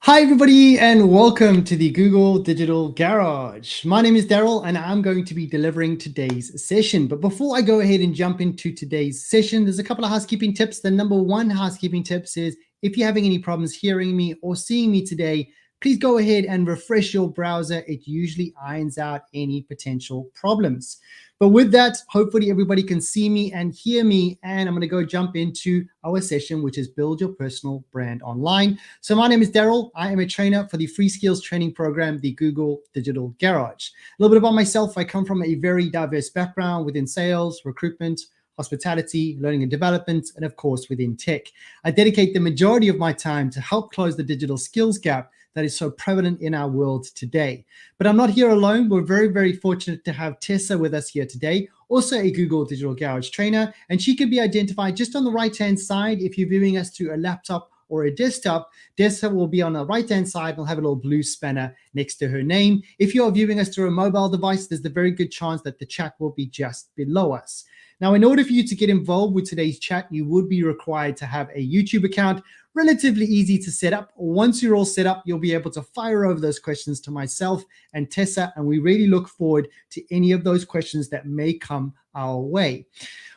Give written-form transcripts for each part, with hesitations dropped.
Hi, everybody, and welcome to the Google Digital Garage. My name is Daryl, and I'm going to be delivering today's session. But before I go ahead and jump into today's session, there's a couple of housekeeping tips. The number one housekeeping tips is if you're having any problems hearing me or seeing me today, please go ahead and refresh your browser. It usually irons out any potential problems. But with that, hopefully everybody can see me and hear me. And I'm going to go jump into our session, which is Build Your Personal Brand Online. So my name is Daryl. I am a trainer for the free skills training program, the Google Digital Garage. A little bit about myself. I come from a very diverse background within sales, recruitment, hospitality, learning and development, and of course within tech. I dedicate the majority of my time to help close the digital skills gap that is so prevalent in our world today. But I'm not here alone. We're very, very fortunate to have Tessa with us here today, also a Google Digital Garage trainer, and she can be identified just on the right-hand side. If you're viewing us through a laptop or a desktop, Tessa will be on the right-hand side and will have a little blue spanner next to her name. If you're viewing us through a mobile device, there's a very good chance that the chat will be just below us. Now, in order for you to get involved with today's chat, you would be required to have a YouTube account. Relatively easy to set up. Once you're all set up, you'll be able to fire over those questions to myself and Tessa, and we really look forward to any of those questions that may come our way.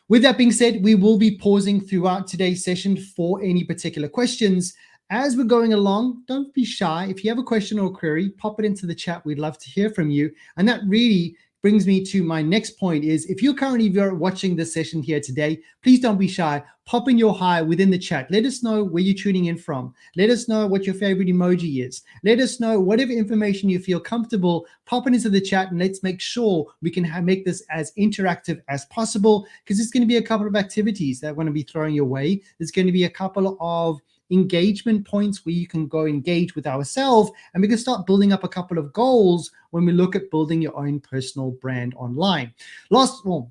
With that being said, we will be pausing throughout today's session for any particular questions. As we're going along, don't be shy. If you have a question or query, pop it into the chat. We'd love to hear from you. And that really brings me to my next point is if you're currently watching this session here today, please don't be shy. Pop in your hi within the chat. Let us know where you're tuning in from. Let us know what your favorite emoji is. Let us know whatever information you feel comfortable, pop it into the chat, and let's make sure we can make this as interactive as possible, because there's going to be a couple of activities that I'm going to be throwing your way. There's going to be a couple of engagement points where you can go engage with ourselves, and we can start building up a couple of goals when we look at building your own personal brand online.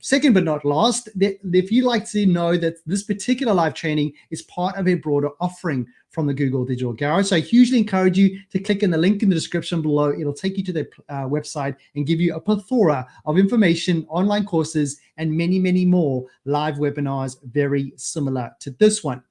Second but not last, if you'd like to know that this particular live training is part of a broader offering from the Google Digital Garage, so I hugely encourage you to click in the link in the description below. It'll take you to the website and give you a plethora of information, online courses, and many, many more live webinars very similar to this one.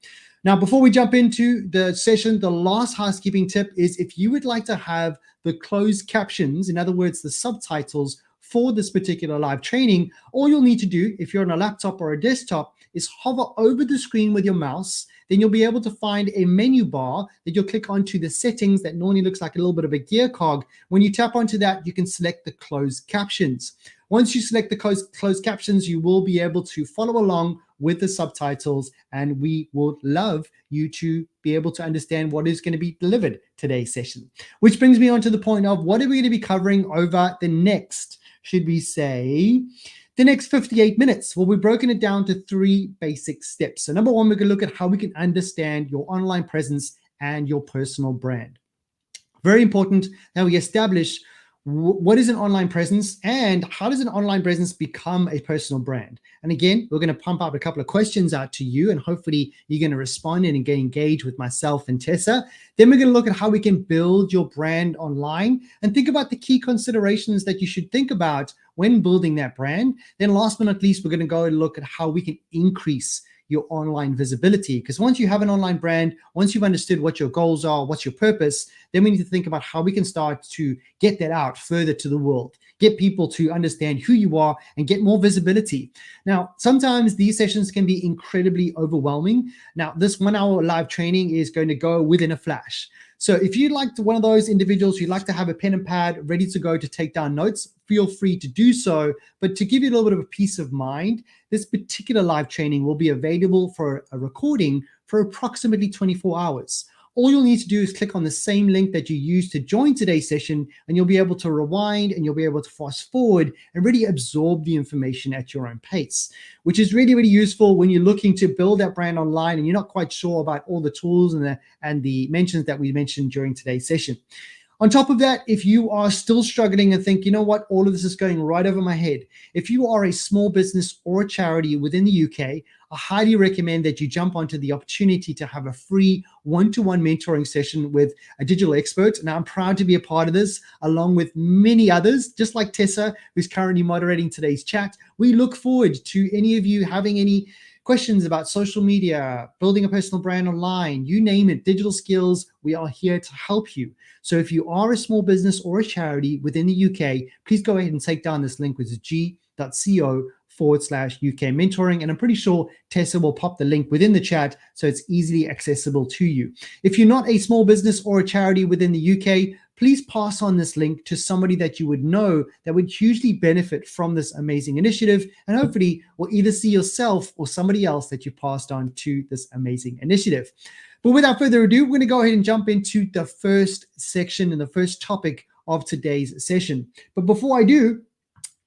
Now, before we jump into the session, the last housekeeping tip is if you would like to have the closed captions, in other words, the subtitles for this particular live training, all you'll need to do if you're on a laptop or a desktop is hover over the screen with your mouse. Then you'll be able to find a menu bar that you'll click onto the settings that normally looks like a little bit of a gear cog. When you tap onto that, you can select the closed captions. Once you select the closed captions, you will be able to follow along with the subtitles, and we would love you to be able to understand what is going to be delivered today's session. Which brings me on to the point of what are we going to be covering over the next, should we say, the next 58 minutes. Well, we've broken it down to 3 basic steps. So number one, we're going to look at how we can understand your online presence and your personal brand. Very important that we establish what is an online presence and how does an online presence become a personal brand. And again, we're going to pump out a couple of questions out to you, and hopefully you're going to respond and get engaged with myself and Tessa. Then we're going to look at how we can build your brand online and think about the key considerations that you should think about when building that brand. Then last but not least, we're going to go and look at how we can increase your online visibility. Because once you have an online brand, once you've understood what your goals are, what's your purpose, then we need to think about how we can start to get that out further to the world, get people to understand who you are and get more visibility. Now, sometimes these sessions can be incredibly overwhelming. Now, this 1 hour live training is going to go within a flash. So if you'd like to one of those individuals, you'd like to have a pen and pad ready to go to take down notes, feel free to do so. But to give you a little bit of a peace of mind, this particular live training will be available for a recording for approximately 24 hours. All you'll need to do is click on the same link that you used to join today's session, and you'll be able to rewind and you'll be able to fast forward and really absorb the information at your own pace, which is really, really useful when you're looking to build that brand online and you're not quite sure about all the tools and the mentions that we mentioned during today's session. On top of that, if you are still struggling and think, you know what, all of this is going right over my head. If you are a small business or a charity within the UK, I highly recommend that you jump onto the opportunity to have a free one-to-one mentoring session with a digital expert. Now, I'm proud to be a part of this, along with many others, just like Tessa, who's currently moderating today's chat. We look forward to any of you having any questions about social media, building a personal brand online, you name it, digital skills, we are here to help you. So if you are a small business or a charity within the UK, please go ahead and take down this link, which is g.co/UK mentoring. And I'm pretty sure Tessa will pop the link within the chat so it's easily accessible to you. If you're not a small business or a charity within the UK, please pass on this link to somebody that you would know that would hugely benefit from this amazing initiative, and hopefully will either see yourself or somebody else that you passed on to this amazing initiative. But without further ado, we're going to go ahead and jump into the first section and the first topic of today's session. But before I do,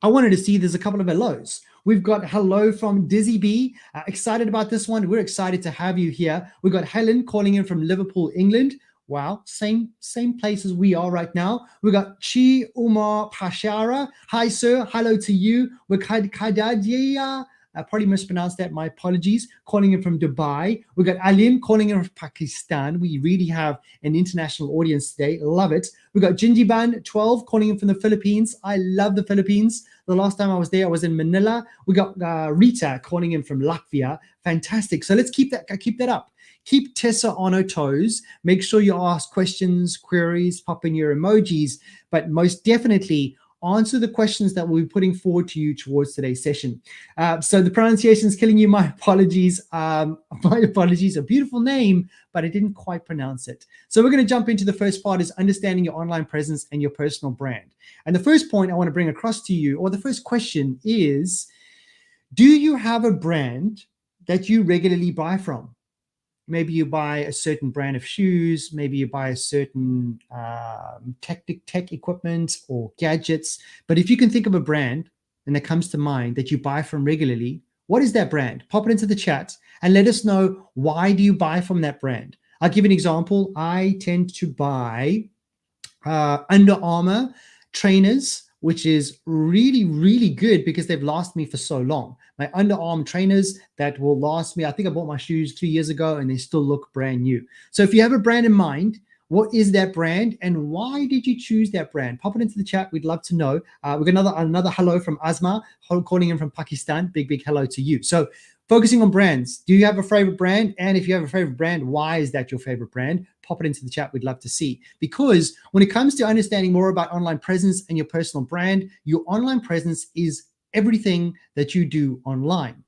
I wanted to see there's a couple of hellos. We've got hello from Dizzy B. Excited about this one. We're excited to have you here. We've got Helen calling in from Liverpool, England. Wow, same place as we are right now. We've got Chi Umar Pashara. Hi, sir. Hello to you. We're Kadadia. I probably mispronounced that. My apologies. Calling in from Dubai. We've got Alim calling in from Pakistan. We really have an international audience today. Love it. We've got Jinjiban 12 calling in from the Philippines. I love the Philippines. The last time I was there, I was in Manila. We got Rita calling in from Latvia. Fantastic. So let's keep that up. Keep Tessa on her toes. Make sure you ask questions, queries, pop in your emojis, but most definitely answer the questions that we'll be putting forward to you towards today's session. So the pronunciation is killing you. My apologies. My apologies. A beautiful name, but I didn't quite pronounce it. So we're going to jump into the first part, is understanding your online presence and your personal brand. And the first point I want to bring across to you, or the first question is, do you have a brand that you regularly buy from? Maybe you buy a certain brand of shoes, maybe you buy a certain tech equipment or gadgets. But if you can think of a brand and that comes to mind that you buy from regularly, what is that brand? Pop it into the chat and let us know, why do you buy from that brand? I'll give an example. I tend to buy Under Armour trainers, which is really, really good because they've lasted me for so long. My Under Armour trainers that will last me, I think I bought my shoes 3 years ago and they still look brand new. So if you have a brand in mind, what is that brand and why did you choose that brand? Pop it into the chat. We'd love to know. We got another hello from Asma, calling in from Pakistan. Big hello to you. So focusing on brands, do you have a favorite brand? And if you have a favorite brand, why is that your favorite brand? Pop it into the chat. We'd love to see. Because when it comes to understanding more about online presence and your personal brand, your online presence is everything that you do online.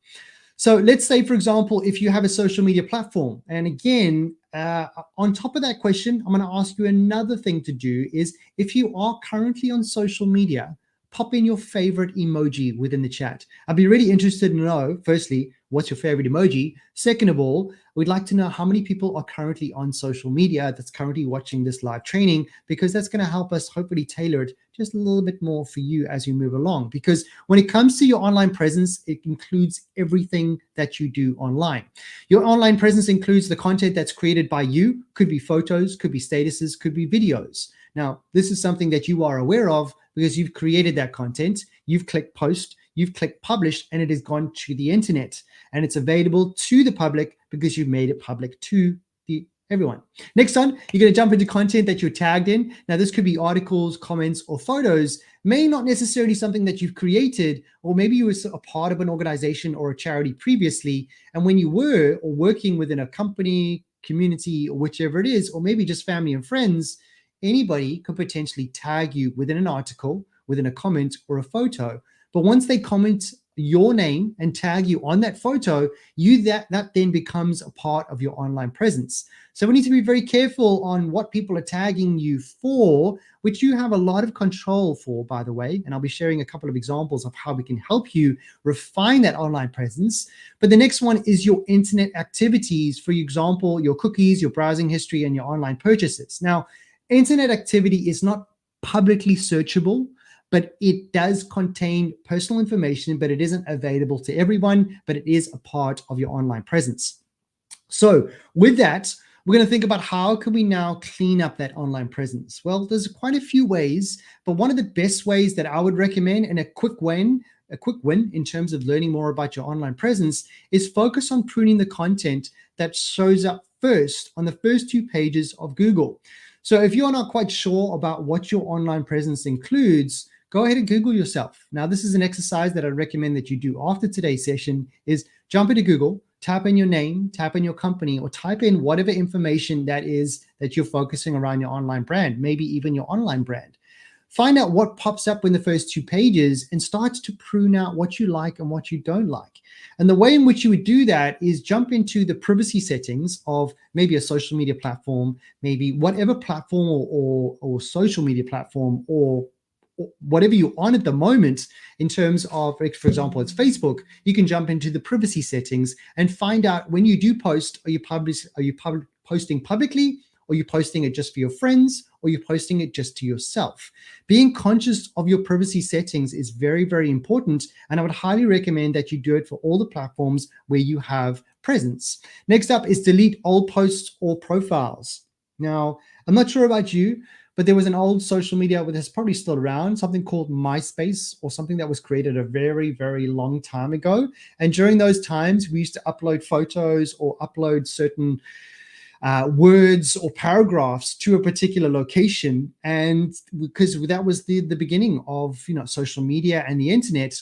So let's say, for example, if you have a social media platform, and again, on top of that question, I'm going to ask you another thing to do is, if you are currently on social media, pop in your favorite emoji within the chat. I'd be really interested to know, firstly, what's your favorite emoji? Second of all, we'd like to know how many people are currently on social media that's currently watching this live training, because that's going to help us hopefully tailor it just a little bit more for you as you move along. Because when it comes to your online presence, it includes everything that you do online. Your online presence includes the content that's created by you, could be photos, could be statuses, could be videos. Now, this is something that you are aware of because you've created that content, you've clicked post, you've clicked publish, and it has gone to the internet and it's available to the public because you've made it public to everyone. Next on, you're going to jump into content that you're tagged in. Now, this could be articles, comments, or photos, may not necessarily something that you've created, or maybe you were a part of an organization or a charity previously. And when you were or working within a company, community, or whichever it is, or maybe just family and friends, anybody could potentially tag you within an article, within a comment or a photo. But once they comment your name and tag you on that photo, that then becomes a part of your online presence. So we need to be very careful on what people are tagging you for, which you have a lot of control for, by the way. And I'll be sharing a couple of examples of how we can help you refine that online presence. But the next one is your internet activities. For example, your cookies, your browsing history, and your online purchases. Now, internet activity is not publicly searchable, but it does contain personal information, but it isn't available to everyone, but it is a part of your online presence. So with that, we're going to think about how can we now clean up that online presence? Well, there's quite a few ways, but one of the best ways that I would recommend, and a quick win in terms of learning more about your online presence, is focus on pruning the content that shows up first on the first 2 pages of Google. So if you're not quite sure about what your online presence includes, go ahead and Google yourself. Now, this is an exercise that I recommend that you do after today's session is jump into Google, type in your name, type in your company, or type in whatever information that is that you're focusing around your online brand, maybe even your online brand. Find out what pops up in the first 2 pages and start to prune out what you like and what you don't like. And the way in which you would do that is jump into the privacy settings of maybe a social media platform, maybe whatever platform or social media platform or whatever you're on at the moment in terms of, for example, it's Facebook, you can jump into the privacy settings and find out when you do post, are you posting publicly? Or you're posting it just for your friends, or you're posting it just to yourself. Being conscious of your privacy settings is very, very important. And I would highly recommend that you do it for all the platforms where you have presence. Next up is delete old posts or profiles. Now, I'm not sure about you, but there was an old social media that's probably still around, something called MySpace, or something that was created a very, very long time ago. And during those times, we used to upload photos or upload certain words or paragraphs to a particular location, and because that was the beginning of social media and the internet.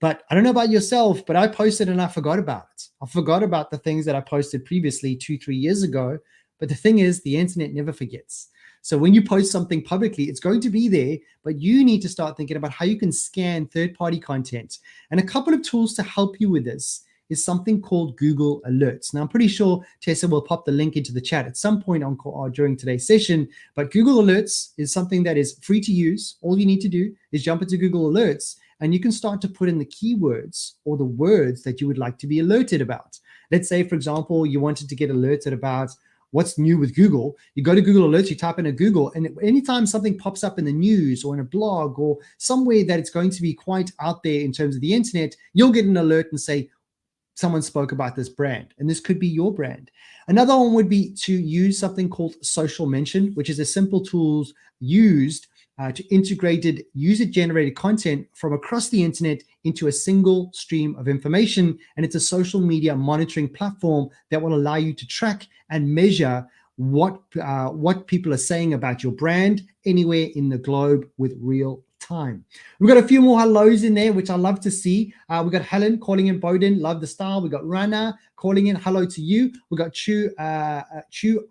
But I don't know about yourself, but I posted and I forgot about it. I forgot about the things that I posted previously 2-3 years ago. But the thing is, the internet never forgets. So when you post something publicly, it's going to be there, but you need to start thinking about how you can scan third-party content. And a couple of tools to help you with this is something called Google Alerts. Now, I'm pretty sure Tessa will pop the link into the chat at some point during today's session, but Google Alerts is something that is free to use. All you need to do is jump into Google Alerts, and you can start to put in the keywords or the words that you would like to be alerted about. Let's say, for example, you wanted to get alerted about what's new with Google. You go to Google Alerts, you type into Google, and anytime something pops up in the news or in a blog or somewhere that it's going to be quite out there in terms of the internet, you'll get an alert and say, someone spoke about this brand, and this could be your brand. Another one would be to use something called social mention, which is a simple tool used to integrated user-generated content from across the internet into a single stream of information. And it's a social media monitoring platform that will allow you to track and measure what people are saying about your brand anywhere in the globe with real time. We've got a few more hellos in there, which I love to see. We've got Helen calling in Bowden, love the style. We've got Rana calling in, hello to you. We've got Chu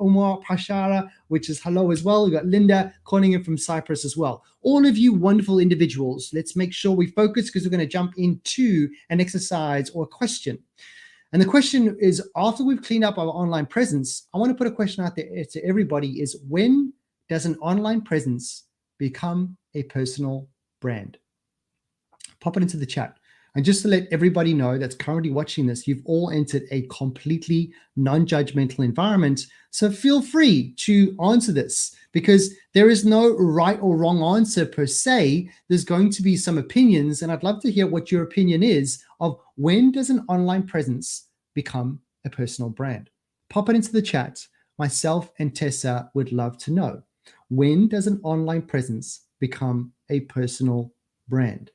Umar Pashara, which is hello as well. We've got Linda calling in from Cyprus as well. All of you wonderful individuals, let's make sure we focus because we're going to jump into an exercise or a question. And the question is, after we've cleaned up our online presence, I want to put a question out there to everybody is, when does an online presence become a personal brand? Pop it into the chat. And just to let everybody know that's currently watching this, you've all entered a completely non-judgmental environment. So feel free to answer this, because there is no right or wrong answer per se. There's going to be some opinions, and I'd love to hear what your opinion is of when does an online presence become a personal brand. Pop it into the chat. Myself and Tessa would love to know. When does an online presence become a personal brand?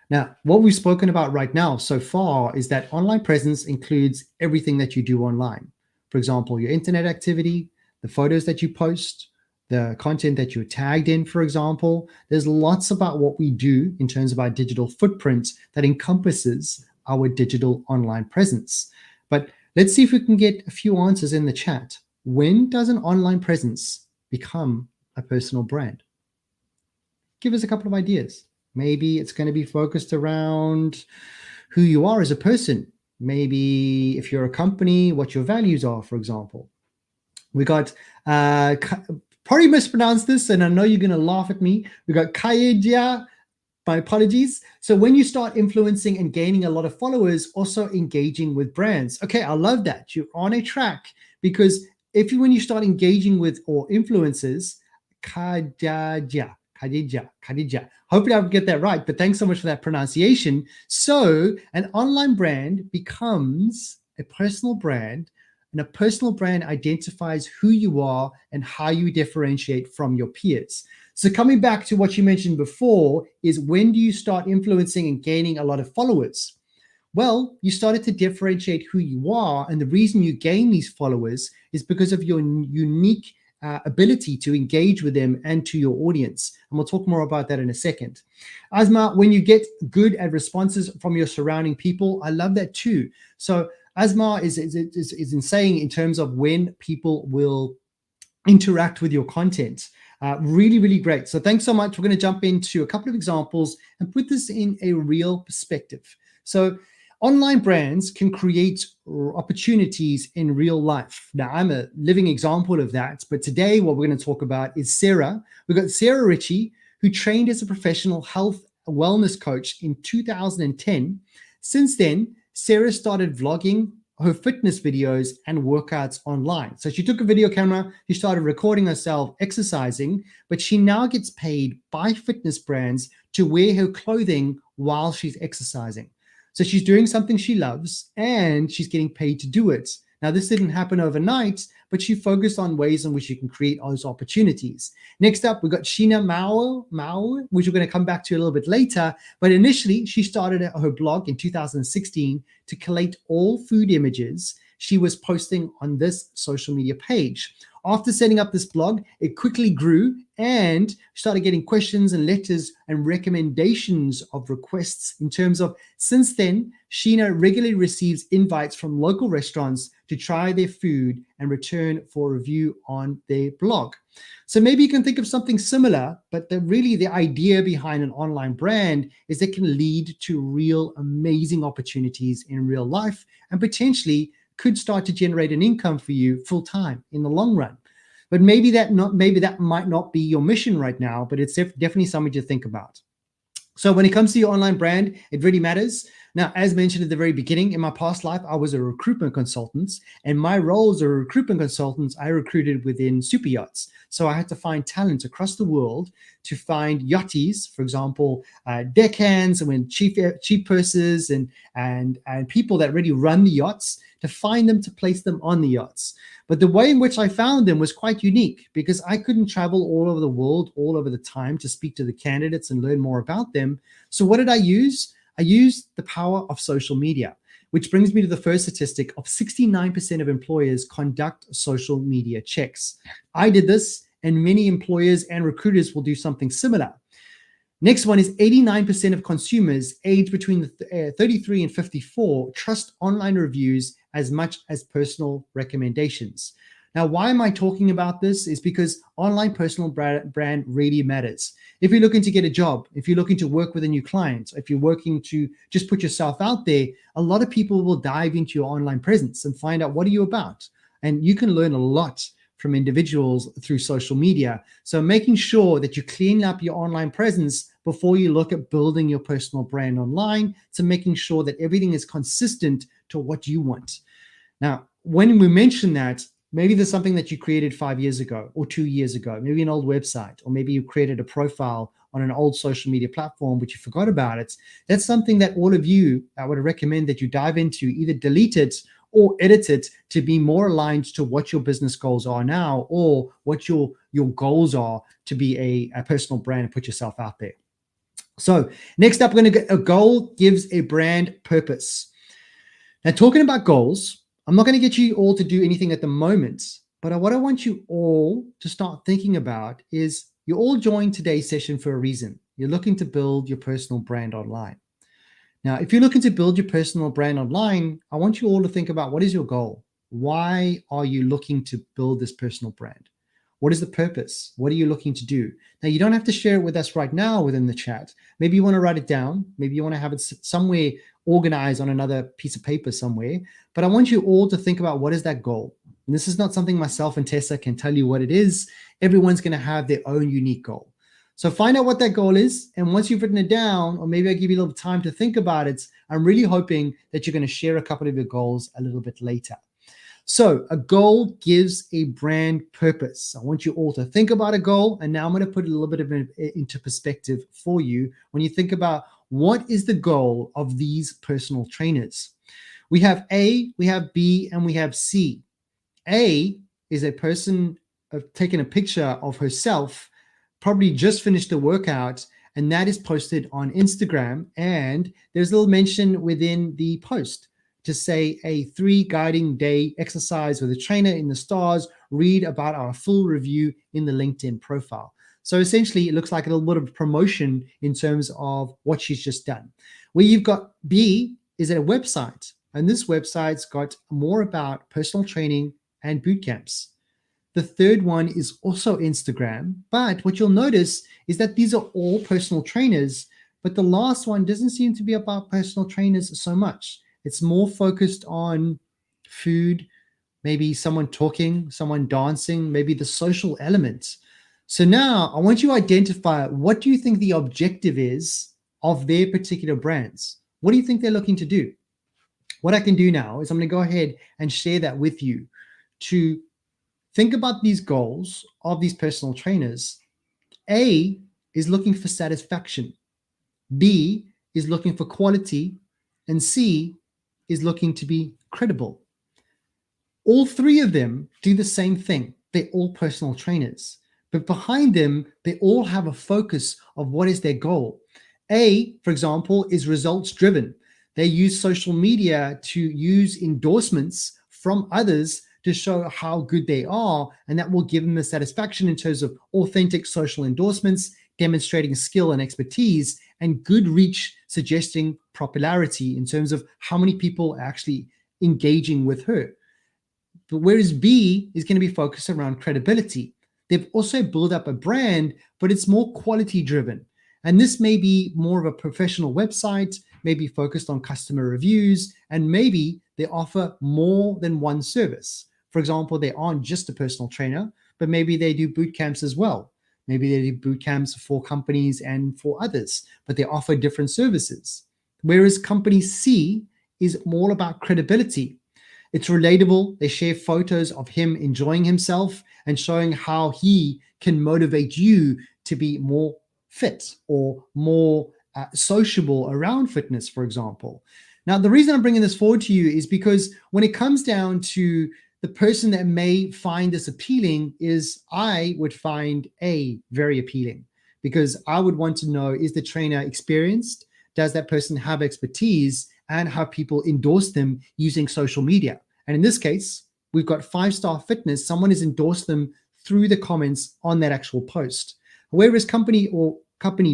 Now, what we've spoken about right now so far is that online presence includes everything that you do online. For example, your internet activity, the photos that you post, the content that you're tagged in, for example. There's lots about what we do in terms of our digital footprint that encompasses our digital online presence. But let's see if we can get a few answers in the chat. When does an online presence become a personal brand? Give us a couple of ideas. Maybe it's going to be focused around who you are as a person. Maybe if you're a company, what your values are, for example. We got, probably mispronounced this, and I know you're going to laugh at me. We got Kaedia, my apologies. So when you start influencing and gaining a lot of followers, also engaging with brands. Okay, I love that. You're on a track, because when you start engaging with or influencers, Khadija. Hopefully I'll get that right, but thanks so much for that pronunciation. So an online brand becomes a personal brand, and a personal brand identifies who you are and how you differentiate from your peers. So coming back to what you mentioned before is, when do you start influencing and gaining a lot of followers? Well, you started to differentiate who you are, and the reason you gain these followers is because of your unique ability to engage with them and to your audience. And we'll talk more about that in a second. Asma, when you get good at responses from your surrounding people, I love that too. So Asma is insane in terms of when people will interact with your content. Really, really great. So thanks so much. We're going to jump into a couple of examples and put this in a real perspective. So online brands can create opportunities in real life. Now, I'm a living example of that. But today, what we're going to talk about is Sarah. We've got Sarah Ritchie, who trained as a professional health wellness coach in 2010. Since then, Sarah started vlogging her fitness videos and workouts online. So she took a video camera, she started recording herself exercising, but she now gets paid by fitness brands to wear her clothing while she's exercising. So she's doing something she loves and she's getting paid to do it. Now, this didn't happen overnight, but she focused on ways in which you can create those opportunities. Next up, we've got Sheena Mao, which we're going to come back to a little bit later. But initially, she started her blog in 2016 to collate all food images she was posting on this social media page. After setting up this blog, it quickly grew and started getting questions and letters and recommendations of requests in terms of, since then, Sheena regularly receives invites from local restaurants to try their food and return for a review on their blog. So maybe you can think of something similar, but really the idea behind an online brand is it can lead to real amazing opportunities in real life and potentially could start to generate an income for you full time in the long run. But maybe that might not be your mission right now, but it's definitely something to think about. So when it comes to your online brand, it really matters. Now, as mentioned at the very beginning, in my past life, I was a recruitment consultant, and my role as a recruitment consultant, I recruited within super yachts. So I had to find talent across the world to find yachties, for example, deckhands and chief purses and people that really run the yachts, to find them, to place them on the yachts. But the way in which I found them was quite unique because I couldn't travel all over the world, all over the time to speak to the candidates and learn more about them. So what did I use? I used the power of social media, which brings me to the first statistic of 69% of employers conduct social media checks. I did this, and many employers and recruiters will do something similar. Next one is 89% of consumers aged between 33 and 54 trust online reviews as much as personal recommendations. Now, why am I talking about this? Is because online personal brand really matters. If you're looking to get a job, if you're looking to work with a new client, if you're working to just put yourself out there, a lot of people will dive into your online presence and find out what are you about. And you can learn a lot from individuals through social media. So making sure that you clean up your online presence before you look at building your personal brand online, to making sure that everything is consistent to what you want. Now, when we mention that, maybe there's something that you created 5 years ago or 2 years ago, maybe an old website, or maybe you created a profile on an old social media platform, but you forgot about it. That's something that all of you, I would recommend that you dive into, either delete it or edit it to be more aligned to what your business goals are now, or what your goals are to be a personal brand and put yourself out there. So next up, we're going to get a goal gives a brand purpose. Now, talking about goals, I'm not going to get you all to do anything at the moment, but what I want you all to start thinking about is you all joined today's session for a reason. You're looking to build your personal brand online. Now, if you're looking to build your personal brand online, I want you all to think about, what is your goal? Why are you looking to build this personal brand? What is the purpose? What are you looking to do? Now, you don't have to share it with us right now within the chat. Maybe you want to write it down. Maybe you want to have it somewhere organized on another piece of paper somewhere. But I want you all to think about, what is that goal? And this is not something myself and Tessa can tell you what it is. Everyone's going to have their own unique goal. So find out what that goal is. And once you've written it down, or maybe I give you a little time to think about it, I'm really hoping that you're going to share a couple of your goals a little bit later. So a goal gives a brand purpose. I want you all to think about a goal. And now I'm going to put a little bit of it into perspective for you when you think about, what is the goal of these personal trainers? We have A, we have B, and we have C. A is a person taking a picture of herself, probably just finished the workout, and that is posted on Instagram. And there's a little mention within the post to say a 3 guiding day exercise with a trainer in the stars read about our full review in the LinkedIn profile. So essentially, it looks like a little bit of promotion in terms of what she's just done. Where you've got B is at a website, and this website's got more about personal training and boot camps. The third one is also Instagram, but what you'll notice is that these are all personal trainers, but the last one doesn't seem to be about personal trainers so much. It's more focused on food, maybe someone talking, someone dancing, maybe the social elements. So now I want you to identify, what do you think the objective is of their particular brands? What do you think they're looking to do? What I can do now is I'm going to go ahead and share that with you to think about these goals of these personal trainers. A is looking for satisfaction. B is looking for quality. And C is looking to be credible. All three of them do the same thing. They're all personal trainers. But behind them, they all have a focus of what is their goal. A, for example, is results driven. They use social media to use endorsements from others to show how good they are, and that will give them the satisfaction in terms of authentic social endorsements, demonstrating skill and expertise, and good reach, suggesting popularity in terms of how many people are actually engaging with her. But whereas B is going to be focused around credibility. They've also built up a brand, but it's more quality driven. And this may be more of a professional website, maybe focused on customer reviews, and maybe they offer more than one service. For example, they aren't just a personal trainer, but maybe they do boot camps as well. Maybe they do boot camps for companies and for others, but they offer different services. Whereas company C is more about credibility. It's relatable. They share photos of him enjoying himself and showing how he can motivate you to be more fit or more sociable around fitness, for example. Now, the reason I'm bringing this forward to you is because when it comes down to the person that may find this appealing, is I would find A very appealing, because I would want to know, is the trainer experienced? Does that person have expertise? And how people endorse them using social media? And in this case, we've got 5-Star Fitness. Someone has endorsed them through the comments on that actual post. Whereas company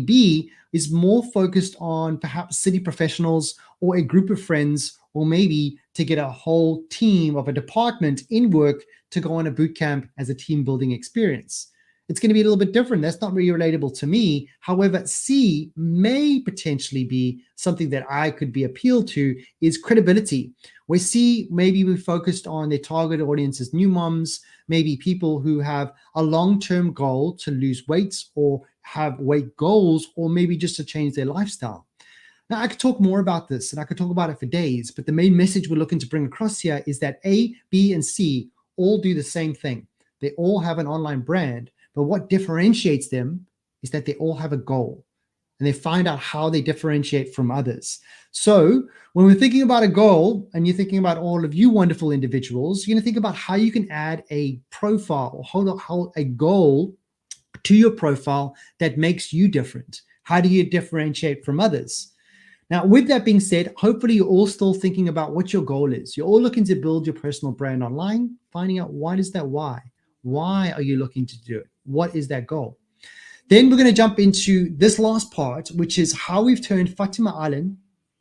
B is more focused on perhaps city professionals or a group of friends, or maybe to get a whole team of a department in work to go on a boot camp as a team building experience. It's going to be a little bit different. That's not really relatable to me. However, C may potentially be something that I could be appealed to, is credibility. Where C, maybe we focused on their target audience as new moms, maybe people who have a long-term goal to lose weight or have weight goals, or maybe just to change their lifestyle. Now, I could talk more about this and I could talk about it for days, but the main message we're looking to bring across here is that A, B, and C all do the same thing. They all have an online brand, but what differentiates them is that they all have a goal, and they find out how they differentiate from others. So when we're thinking about a goal, and you're thinking about all of you wonderful individuals, you're going to think about how you can add a profile or hold a goal to your profile that makes you different. How do you differentiate from others? Now, with that being said, hopefully you're all still thinking about what your goal is. You're all looking to build your personal brand online, finding out what is that why. Why are you looking to do it? What is that goal? Then we're going to jump into this last part, which is how we've turned Fatima Allen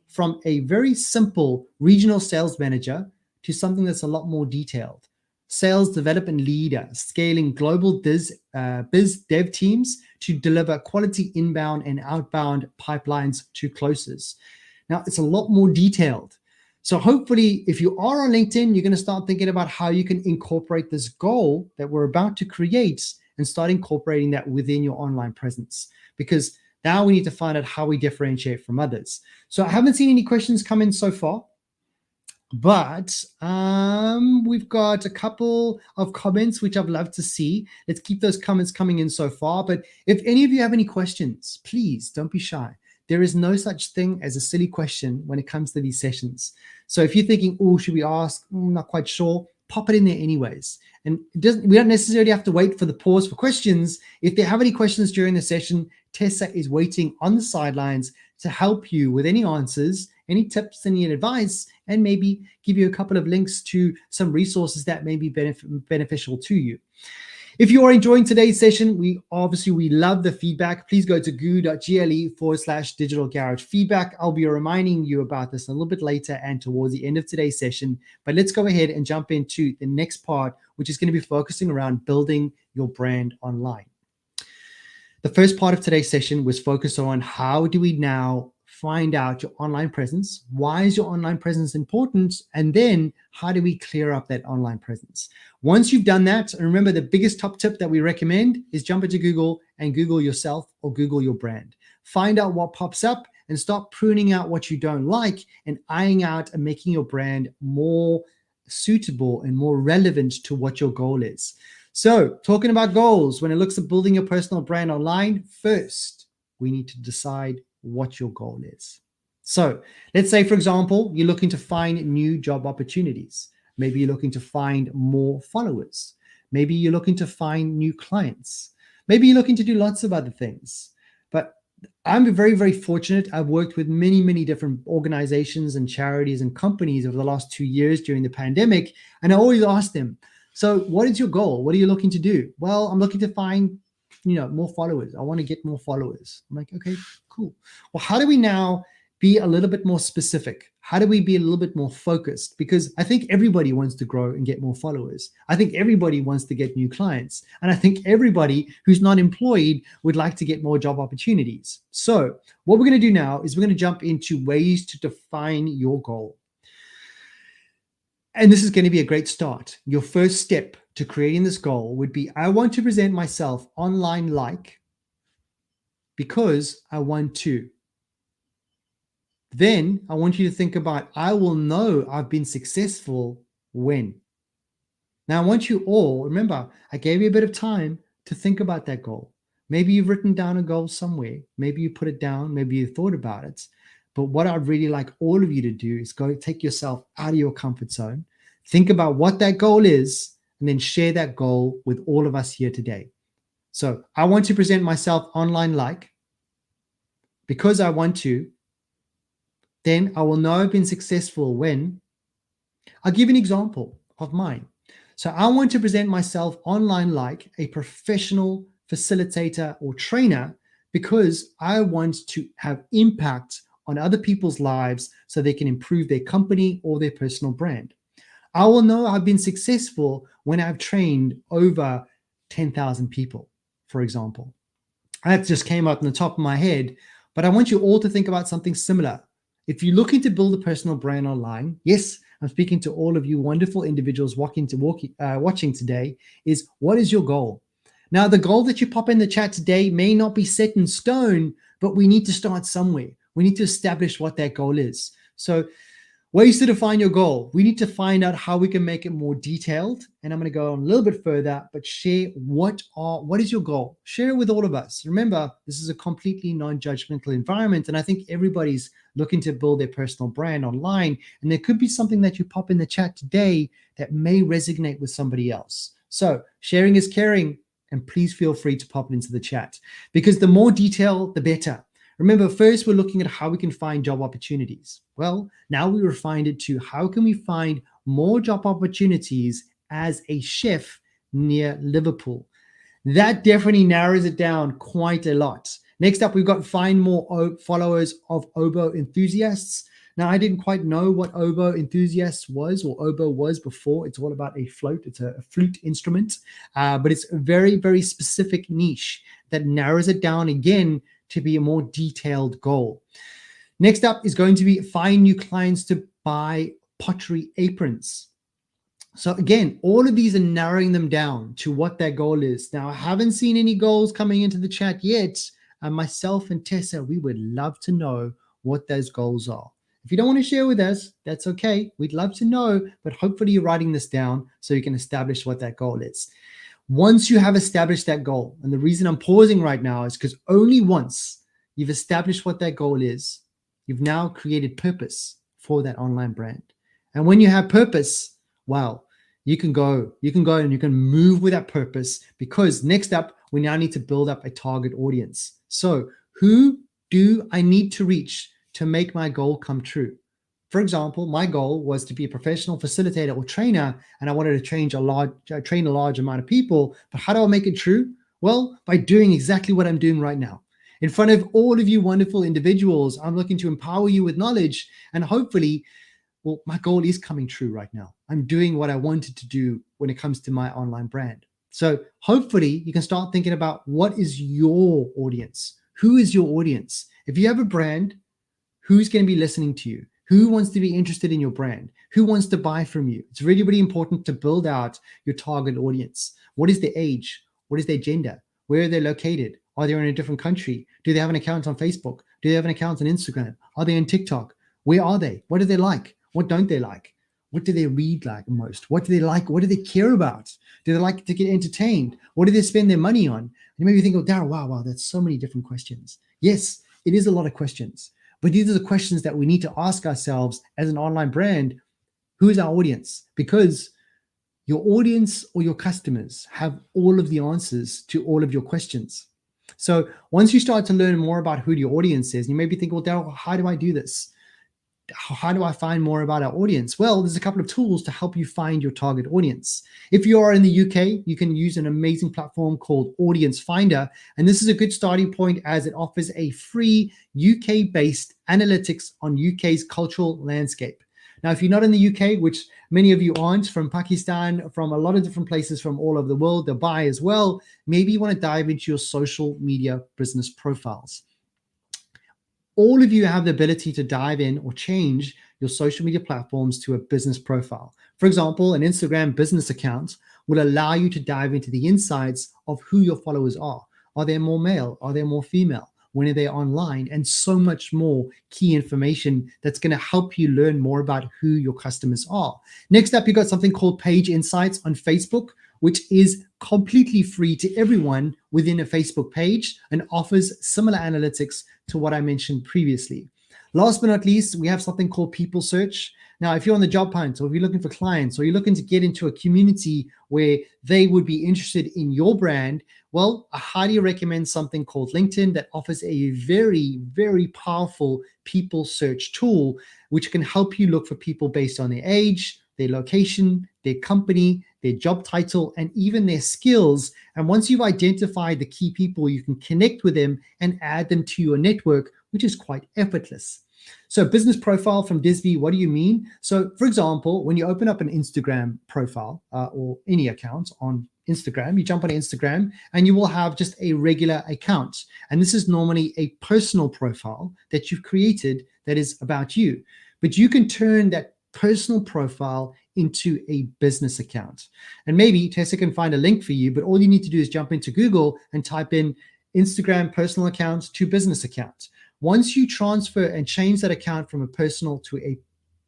from a very simple regional sales manager to something that's a lot more detailed. Sales development leader, scaling global biz dev teams to deliver quality inbound and outbound pipelines to closes. Now, it's a lot more detailed. So hopefully, if you are on LinkedIn, you're going to start thinking about how you can incorporate this goal that we're about to create and start incorporating that within your online presence, because now we need to find out how we differentiate from others. So I haven't seen any questions come in so far, but we've got a couple of comments which I'd love to see. Let's keep those comments coming in so far. But if any of you have any questions, please don't be shy. There is no such thing as a silly question when it comes to these sessions. So if you're thinking, oh, should we ask? Not quite sure. Pop it in there anyways. And we don't necessarily have to wait for the pause for questions. If they have any questions during the session, Tessa is waiting on the sidelines to help you with any answers any tips, any advice, and maybe give you a couple of links to some resources that may be beneficial to you. If you are enjoying today's session, we love the feedback. Please go to goo.gle/digital garage feedback. I'll be reminding you about this a little bit later and towards the end of today's session. But let's go ahead and jump into the next part, which is going to be focusing around building your brand online. The first part of today's session was focused on how do we now find out your online presence? Why is your online presence important? And then how do we clear up that online presence? Once you've done that, and remember the biggest top tip that we recommend is jump into Google and Google yourself or Google your brand. Find out what pops up and start pruning out what you don't like and eyeing out and making your brand more suitable and more relevant to what your goal is. So talking about goals, when it looks at building your personal brand online, first, we need to decide what your goal is. So let's say, for example, you're looking to find new job opportunities. Maybe you're looking to find more followers. Maybe you're looking to find new clients. Maybe you're looking to do lots of other things. But I'm very, very fortunate. I've worked with many, many different organizations and charities and companies over the last 2 years during the pandemic. And I always ask them, so what is your goal? What are you looking to do? Well, I'm looking to find, more followers. I want to get more followers. I'm like, okay, cool. Well, how do we now be a little bit more specific? How do we be a little bit more focused? Because I think everybody wants to grow and get more followers. I think everybody wants to get new clients. And I think everybody who's not employed would like to get more job opportunities. So what we're going to do now is we're going to jump into ways to define your goal. And this is going to be a great start. Your first step to creating this goal would be, I want to present myself online because I want to. Then I want you to think about, I will know I've been successful when. Now I want you all, remember, I gave you a bit of time to think about that goal. Maybe you've written down a goal somewhere. Maybe you put it down. Maybe you thought about it. But what I'd really like all of you to do is go take yourself out of your comfort zone, think about what that goal is, and then share that goal with all of us here today. So I want to present myself online because I want to. Then I will know I've been successful when. I'll give an example of mine. So I want to present myself online like a professional facilitator or trainer because I want to have impact on other people's lives so they can improve their company or their personal brand. I will know I've been successful when I've trained over 10,000 people, for example. That just came up on the top of my head, but I want you all to think about something similar. If you're looking to build a personal brand online, yes, I'm speaking to all of you wonderful individuals watching today, is what is your goal? Now, the goal that you pop in the chat today may not be set in stone, but we need to start somewhere. We need to establish what that goal is. So ways to define your goal. We need to find out how we can make it more detailed. And I'm going to go on a little bit further, but share what is your goal? Share it with all of us. Remember, this is a completely non-judgmental environment. And I think everybody's looking to build their personal brand online. And there could be something that you pop in the chat today that may resonate with somebody else. So sharing is caring. And please feel free to pop it into the chat because the more detail, the better. Remember, first, we're looking at how we can find job opportunities. Well, now we refined it to how can we find more job opportunities as a chef near Liverpool. That definitely narrows it down quite a lot. Next up, we've got find more followers of oboe enthusiasts. Now, I didn't quite know what oboe enthusiasts was or oboe was before. It's all about a float. It's a flute instrument, but it's a very, very specific niche that narrows it down again to be a more detailed goal. Next up is going to be find new clients to buy pottery aprons. So again, all of these are narrowing them down to what their goal is. Now, I haven't seen any goals coming into the chat yet. And myself and Tessa, we would love to know what those goals are. If you don't want to share with us, that's okay. We'd love to know, but hopefully you're writing this down so you can establish what that goal is. Once you have established that goal, and the reason I'm pausing right now is because only once you've established what that goal is, you've now created purpose for that online brand. And when you have purpose, wow, you can go and you can move with that purpose because next up, we now need to build up a target audience. So who do I need to reach to make my goal come true. For example, my goal was to be a professional facilitator or trainer, and I wanted to train a large amount of people. But how do I make it true? Well, by doing exactly what I'm doing right now. In front of all of you wonderful individuals, I'm looking to empower you with knowledge, and hopefully, well, my goal is coming true right now. I'm doing what I wanted to do when it comes to my online brand. So hopefully you can start thinking about, what is your audience? Who is your audience? If you have a brand, who's going to be listening to you? Who wants to be interested in your brand? Who wants to buy from you? It's really, really important to build out your target audience. What is their age? What is their gender? Where are they located? Are they in a different country? Do they have an account on Facebook? Do they have an account on Instagram? Are they on TikTok? Where are they? What do they like? What don't they like? What do they read like most? What do they like? What do they care about? Do they like to get entertained? What do they spend their money on? You maybe think, oh, Darryl, wow, that's so many different questions. Yes, it is a lot of questions. But these are the questions that we need to ask ourselves as an online brand. Who is our audience? Because your audience or your customers have all of the answers to all of your questions. So once you start to learn more about who your audience is, you may be thinking, well, Darryl, how do I do this? How do I find more about our audience? Well, there's a couple of tools to help you find your target audience. If you are in the UK, you can use an amazing platform called Audience Finder. And this is a good starting point as it offers a free UK-based analytics on UK's cultural landscape. Now, if you're not in the UK, which many of you aren't, from Pakistan, from a lot of different places from all over the world, Dubai as well, maybe you want to dive into your social media business profiles. All of you have the ability to dive in or change your social media platforms to a business profile. For example, an Instagram business account will allow you to dive into the insights of who your followers are. Are they more male? Are they more female? When are they online? And so much more key information that's going to help you learn more about who your customers are. Next up, you've got something called Page Insights on Facebook, which is completely free to everyone within a Facebook page and offers similar analytics to what I mentioned previously. Last but not least, we have something called People Search. Now, if you're on the job hunt, or if you're looking for clients, or you're looking to get into a community where they would be interested in your brand, well, I highly recommend something called LinkedIn that offers a very, very powerful people search tool, which can help you look for people based on their age, their location, their company, their job title, and even their skills. And once you've identified the key people, you can connect with them and add them to your network, which is quite effortless. So business profile from Disby, what do you mean? So for example, when you open up an Instagram profile or any account on Instagram, you jump on Instagram and you will have just a regular account. And this is normally a personal profile that you've created that is about you. But you can turn that personal profile into a business account. And maybe Tessa can find a link for you, but all you need to do is jump into Google and type in Instagram personal account to business account. Once you transfer and change that account from a personal to a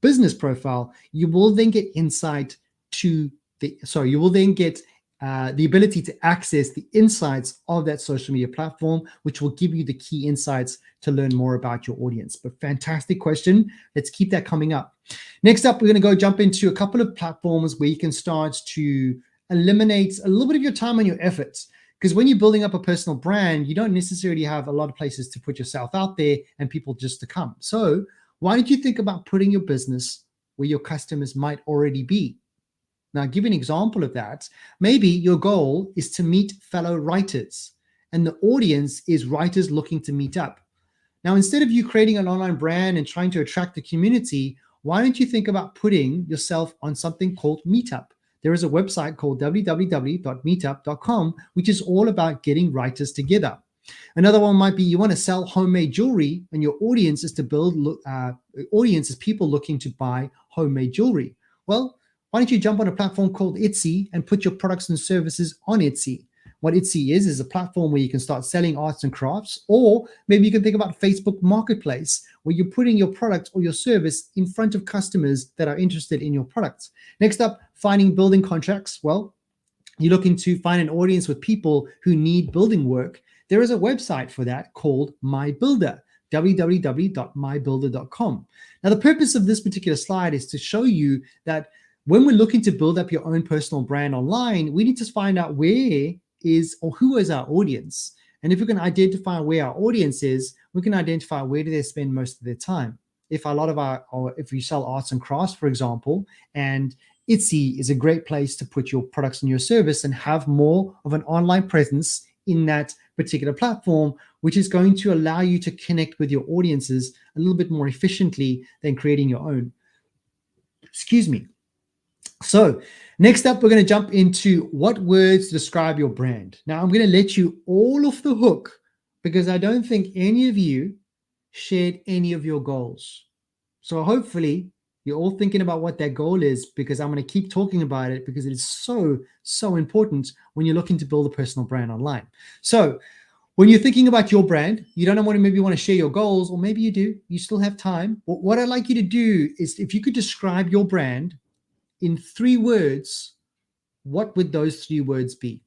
business profile, you will then get insight to you will then get the ability to access the insights of that social media platform, which will give you the key insights to learn more about your audience. But fantastic question. Let's keep that coming up. Next up, we're going to go jump into a couple of platforms where you can start to eliminate a little bit of your time and your efforts. Because when you're building up a personal brand, you don't necessarily have a lot of places to put yourself out there and people just to come. So why don't you think about putting your business where your customers might already be? Now, I'll give you an example of that. Maybe your goal is to meet fellow writers, and the audience is writers looking to meet up. Now, instead of you creating an online brand and trying to attract the community, why don't you think about putting yourself on something called Meetup? There is a website called www.meetup.com, which is all about getting writers together. Another one might be you want to sell homemade jewelry, and your audience is people looking to buy homemade jewelry. Well, why don't you jump on a platform called Etsy and put your products and services on Etsy? What Etsy is a platform where you can start selling arts and crafts, or maybe you can think about Facebook Marketplace, where you're putting your product or your service in front of customers that are interested in your products. Next up, finding building contracts. Well, you're looking to find an audience with people who need building work. There is a website for that called My Builder, www.mybuilder.com. Now, the purpose of this particular slide is to show you that when we're looking to build up your own personal brand online, we need to find out who is our audience. And if we can identify where our audience is, we can identify where do they spend most of their time. If a lot of or if you sell arts and crafts, for example, and Etsy is a great place to put your products and your service and have more of an online presence in that particular platform, which is going to allow you to connect with your audiences a little bit more efficiently than creating your own. Excuse me. So next up, we're going to jump into what words describe your brand. Now, I'm going to let you all off the hook because I don't think any of you shared any of your goals. So hopefully you're all thinking about what that goal is, because I'm going to keep talking about it because it is so, so important when you're looking to build a personal brand online. So when you're thinking about your brand, you don't know what, maybe you want to share your goals, or maybe you do, you still have time. But what I'd like you to do is, if you could describe your brand in 3 words, what would those 3 words be?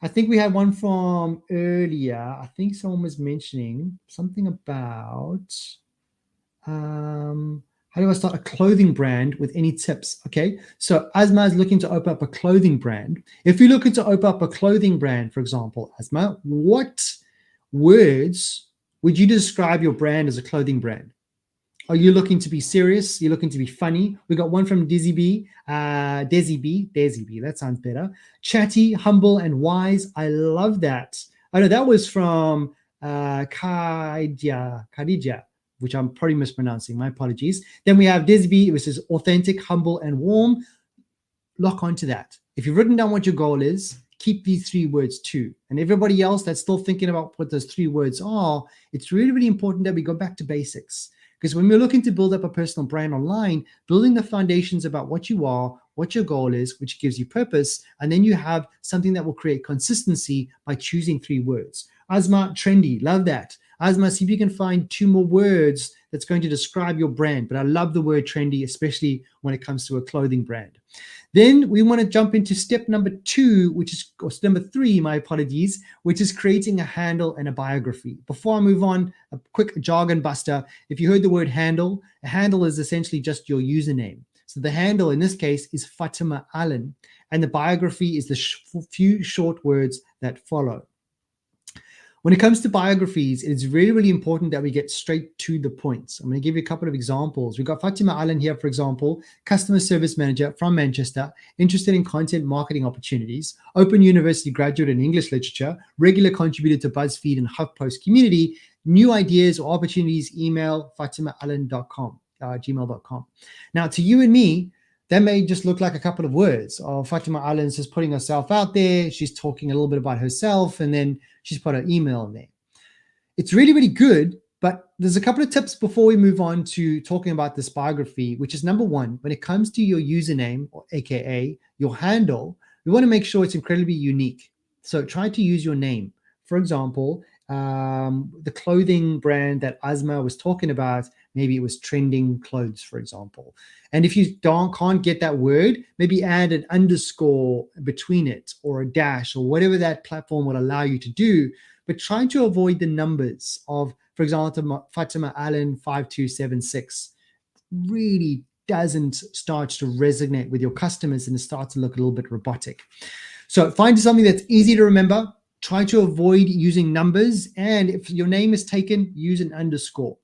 I think we had one from earlier. I think someone was mentioning something about how do I start a clothing brand with any tips? Okay, so Asma is looking to open up a clothing brand. If you're looking to open up a clothing brand, for example, Asma, what words would you describe your brand as a clothing brand? Are you looking to be serious? You're looking to be funny? We got one from Desi B. That sounds better. Chatty, humble, and wise. I love that. I know that was from Khadija, which I'm probably mispronouncing. My apologies. Then we have Desi B, which is authentic, humble, and warm. Lock onto that. If you've written down what your goal is, keep these 3 words too. And everybody else that's still thinking about what those 3 words are, it's really, really important that we go back to basics. Because when we're looking to build up a personal brand online, building the foundations about what you are, what your goal is, which gives you purpose, and then you have something that will create consistency by choosing 3 words. Asma, trendy, love that. Asma, see if you can find 2 more words that's going to describe your brand. But I love the word trendy, especially when it comes to a clothing brand. Then we want to jump into step number 2, which is, or number 3, my apologies, which is creating a handle and a biography. Before I move on, a quick jargon buster. If you heard the word handle, a handle is essentially just your username. So the handle in this case is Fatima Allen, and the biography is the few short words that follow. When it comes to biographies, it's really, really important that we get straight to the points. I'm going to give you a couple of examples. We've got Fatima Allen here, for example, customer service manager from Manchester, interested in content marketing opportunities, Open University graduate in English literature, regular contributor to BuzzFeed and HuffPost community, new ideas or opportunities, email fatimaallen.com, gmail.com. Now, to you and me, that may just look like a couple of words. Oh, Fatima Allen's just putting herself out there. She's talking a little bit about herself, and then she's put her email in there. It's really, really good, but there's a couple of tips before we move on to talking about this biography, which is number 1, when it comes to your username, or AKA your handle, we want to make sure it's incredibly unique. So try to use your name. For example, the clothing brand that Asma was talking about, maybe it was trending clothes, for example. And if you can't get that word, maybe add an underscore between it, or a dash, or whatever that platform will allow you to do. But try to avoid the numbers of, for example, Fatima Allen 5276. Really doesn't start to resonate with your customers, and it starts to look a little bit robotic. So find something that's easy to remember. Try to avoid using numbers. And if your name is taken, use an underscore.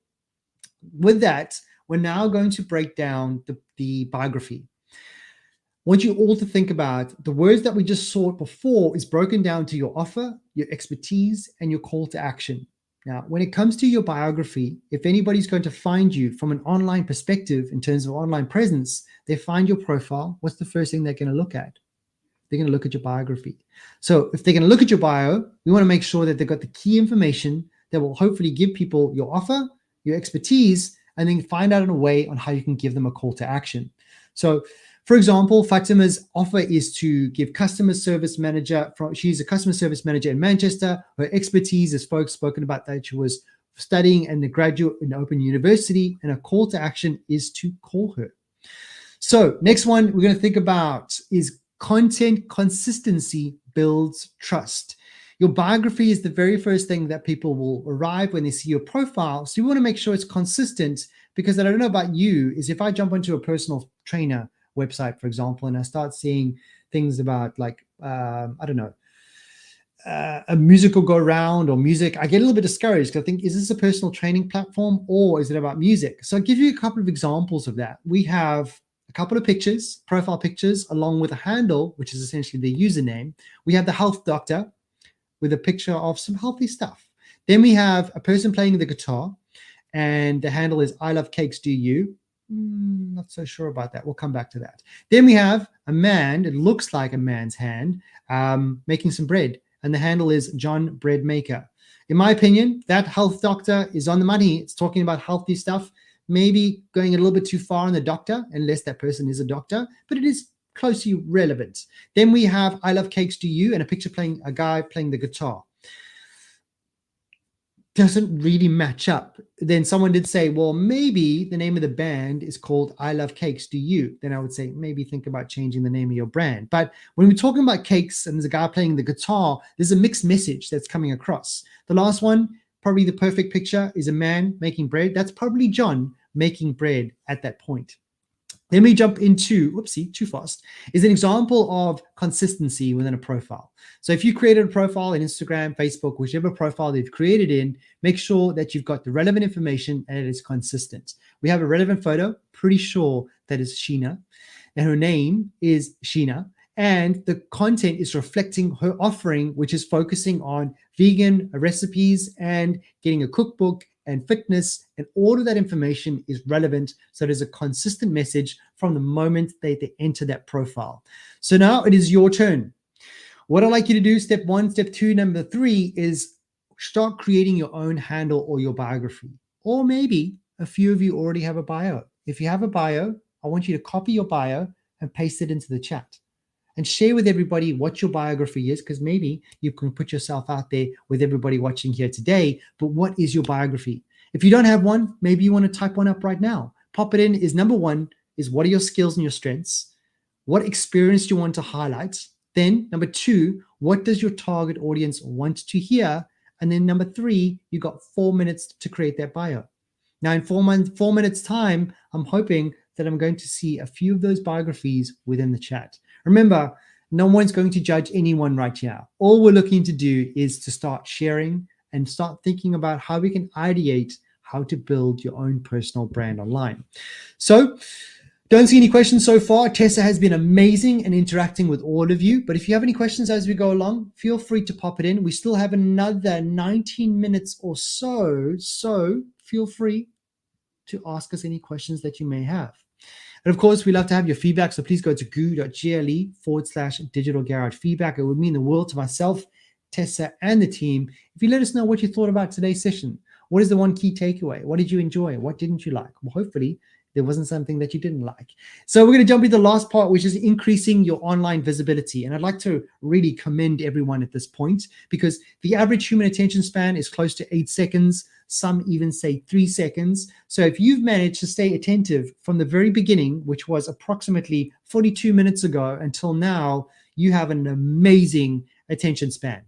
With that, we're now going to break down the biography. I want you all to think about the words that we just saw before is broken down to your offer, your expertise, and your call to action. Now, when it comes to your biography, if anybody's going to find you from an online perspective in terms of online presence, they find your profile. What's the first thing they're going to look at? They're going to look at your biography. So if they're going to look at your bio, we want to make sure that they've got the key information that will hopefully give people your offer, your expertise, and then find out in a way on how you can give them a call to action. So, for example, Fatima's offer is to give customer service manager. She's a customer service manager in Manchester. Her expertise, as folks spoken about, that she was studying and a graduate in Open University, and a call to action is to call her. So, next one we're going to think about is content consistency builds trust. Your biography is the very first thing that people will arrive when they see your profile. So you want to make sure it's consistent, because I don't know about you, is if I jump onto a personal trainer website, for example, and I start seeing things about like, I don't know, a musical go round or music, I get a little bit discouraged because I think, is this a personal training platform or is it about music? So I'll give you a couple of examples of that. We have a couple of pictures, profile pictures, along with a handle, which is essentially the username. We have the health doctor with a picture of some healthy stuff. Then we have a person playing the guitar, and the handle is I love cakes, do you? Not so sure about that. We'll come back to that. Then we have a man, it looks like a man's hand, making some bread, and the handle is John Bread Maker. In my opinion, that health doctor is on the money. It's talking about healthy stuff, maybe going a little bit too far on the doctor, unless that person is a doctor, but it is closely relevant. Then we have I love cakes, do you? And a picture playing a guy playing the guitar. Doesn't really match up. Then someone did say, well, maybe the name of the band is called I Love Cakes, Do You? Then I would say, maybe think about changing the name of your brand. But when we're talking about cakes and there's a guy playing the guitar, there's a mixed message that's coming across. The last one, probably the perfect picture, is a man making bread. That's probably John making bread at that point. Then we jump into, whoopsie, too fast, is an example of consistency within a profile. So if you created a profile in Instagram, Facebook, whichever profile they've created in, make sure that you've got the relevant information and it is consistent. We have a relevant photo, pretty sure that is Sheena, and her name is Sheena. And the content is reflecting her offering, which is focusing on vegan recipes and getting a cookbook and fitness, and all of that information is relevant. So there's a consistent message from the moment they enter that profile. So now it is your turn. What I'd like you to do, step 1, step 2, number 3, is start creating your own handle or your biography. Or maybe a few of you already have a bio. If you have a bio, I want you to copy your bio and paste it into the chat. And share with everybody what your biography is, because maybe you can put yourself out there with everybody watching here today. But what is your biography? If you don't have one, maybe you want to type one up right now. Pop it in. Is number 1 is what are your skills and your strengths? What experience do you want to highlight? Then number 2, what does your target audience want to hear? And then number 3, you got 4 minutes to create that bio. Now in 4 minutes time, I'm hoping that I'm going to see a few of those biographies within the chat. Remember, no one's going to judge anyone right now. All we're looking to do is to start sharing and start thinking about how we can ideate how to build your own personal brand online. So don't see any questions so far. Tessa has been amazing and interacting with all of you. But if you have any questions as we go along, feel free to pop it in. We still have another 19 minutes or so. So feel free to ask us any questions that you may have. And of course, we love to have your feedback. So please go to goo.gle/digital garage feedback. It would mean the world to myself, Tessa, and the team if you let us know what you thought about today's session. What is the one key takeaway? What did you enjoy? What didn't you like? Well, hopefully there wasn't something that you didn't like. So we're going to jump into the last part, which is increasing your online visibility. And I'd like to really commend everyone at this point, because the average human attention span is close to 8 seconds. Some even say 3 seconds. So if you've managed to stay attentive from the very beginning, which was approximately 42 minutes ago until now, you have an amazing attention span.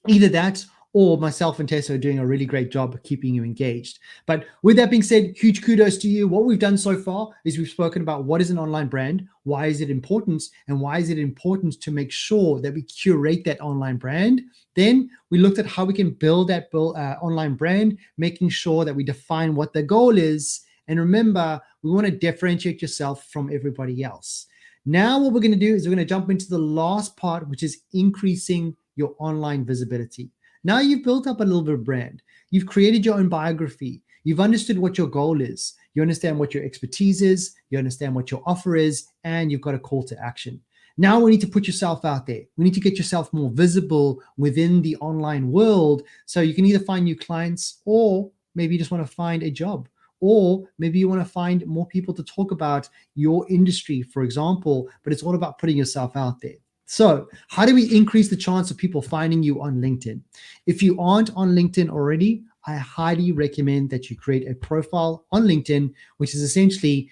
Either that or myself and Tessa are doing a really great job of keeping you engaged. But with that being said, huge kudos to you. What we've done so far is we've spoken about what is an online brand, why is it important, and why is it important to make sure that we curate that online brand. Then we looked at how we can build that online brand, making sure that we define what the goal is. And remember, we want to differentiate yourself from everybody else. Now what we're going to do is we're going to jump into the last part, which is increasing your online visibility. Now you've built up a little bit of brand. You've created your own biography. You've understood what your goal is. You understand what your expertise is. You understand what your offer is, and you've got a call to action. Now we need to put yourself out there. We need to get yourself more visible within the online world, so you can either find new clients, or maybe you just want to find a job, or maybe you want to find more people to talk about your industry, for example, but it's all about putting yourself out there. So how do we increase the chance of people finding you on LinkedIn? If you aren't on LinkedIn already, I highly recommend that you create a profile on LinkedIn, which is essentially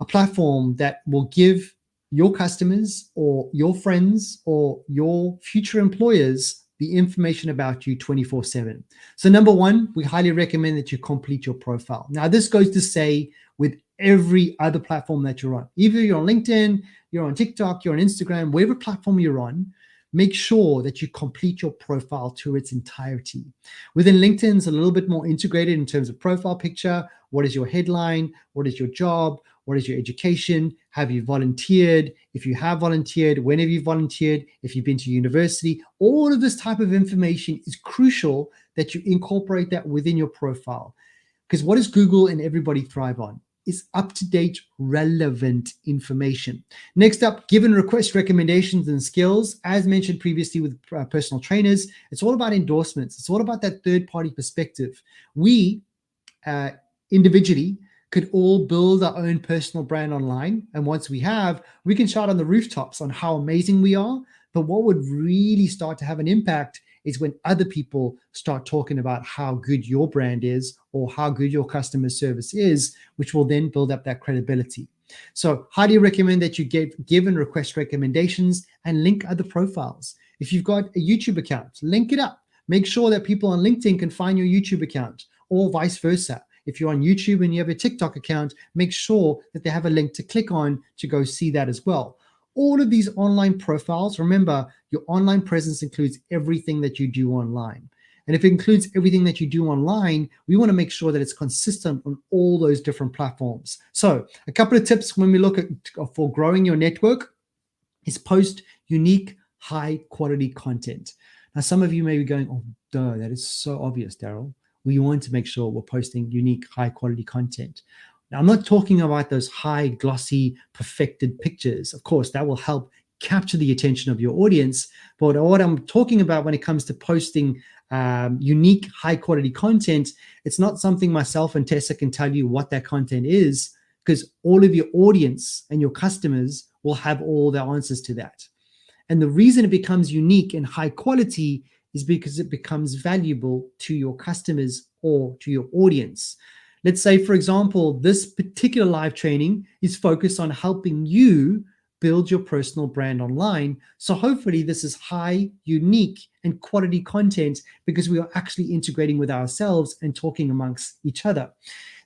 a platform that will give your customers or your friends or your future employers the information about you 24/7. So number 1, we highly recommend that you complete your profile. Now this goes to say with every other platform that you're on. Either you're on LinkedIn, you're on TikTok, you're on Instagram, whatever platform you're on, make sure that you complete your profile to its entirety. Within LinkedIn, it's a little bit more integrated in terms of profile picture. What is your headline? What is your job? What is your education? Have you volunteered? If you have volunteered, when have you volunteered? If you've been to university, all of this type of information is crucial that you incorporate that within your profile. Because what does Google and everybody thrive on? Is up-to-date, relevant information. Next up, given request recommendations and skills. As mentioned previously with personal trainers, it's all about endorsements. It's all about that third-party perspective. We individually could all build our own personal brand online. And once we have, we can shout on the rooftops on how amazing we are. But what would really start to have an impact is when other people start talking about how good your brand is or how good your customer service is, which will then build up that credibility. So highly recommend that you give and request recommendations and link other profiles. If you've got a YouTube account, link it up. Make sure that people on LinkedIn can find your YouTube account or vice versa. If you're on YouTube and you have a TikTok account, make sure that they have a link to click on to go see that as well. All of these online profiles, remember, your online presence includes everything that you do online. And if it includes everything that you do online, we want to make sure that it's consistent on all those different platforms. So a couple of tips when we look at for growing your network is post unique, high quality content. Now, some of you may be going, oh, duh, that is so obvious, Daryl. We want to make sure we're posting unique, high quality content. Now, I'm not talking about those high, glossy, perfected pictures. Of course, that will help capture the attention of your audience. But what I'm talking about when it comes to posting unique, high quality content, it's not something myself and Tessa can tell you what that content is, because all of your audience and your customers will have all the answers to that. And the reason it becomes unique and high quality is because it becomes valuable to your customers or to your audience. Let's say, for example, this particular live training is focused on helping you build your personal brand online. So hopefully this is high, unique, and quality content because we are actually integrating with ourselves and talking amongst each other.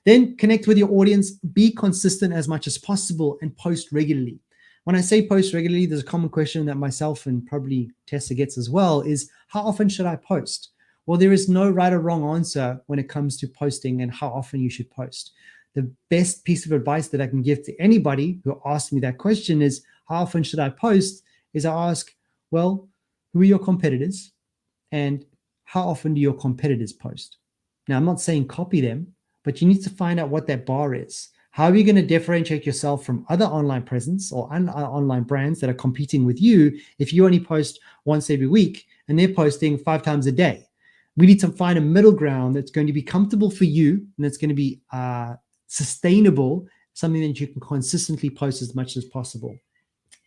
Then connect with your audience, be consistent as much as possible, and post regularly. When I say post regularly, there's a common question that myself and probably Tessa gets as well is, how often should I post? Well, there is no right or wrong answer when it comes to posting and how often you should post. The best piece of advice that I can give to anybody who asks me that question is, how often should I post? Is I ask, well, who are your competitors? And how often do your competitors post? Now, I'm not saying copy them, but you need to find out what that bar is. How are you going to differentiate yourself from other online presence or online brands that are competing with you if you only post once every week and they're posting 5 times a day? We need to find a middle ground that's going to be comfortable for you and that's going to be sustainable, something that you can consistently post as much as possible.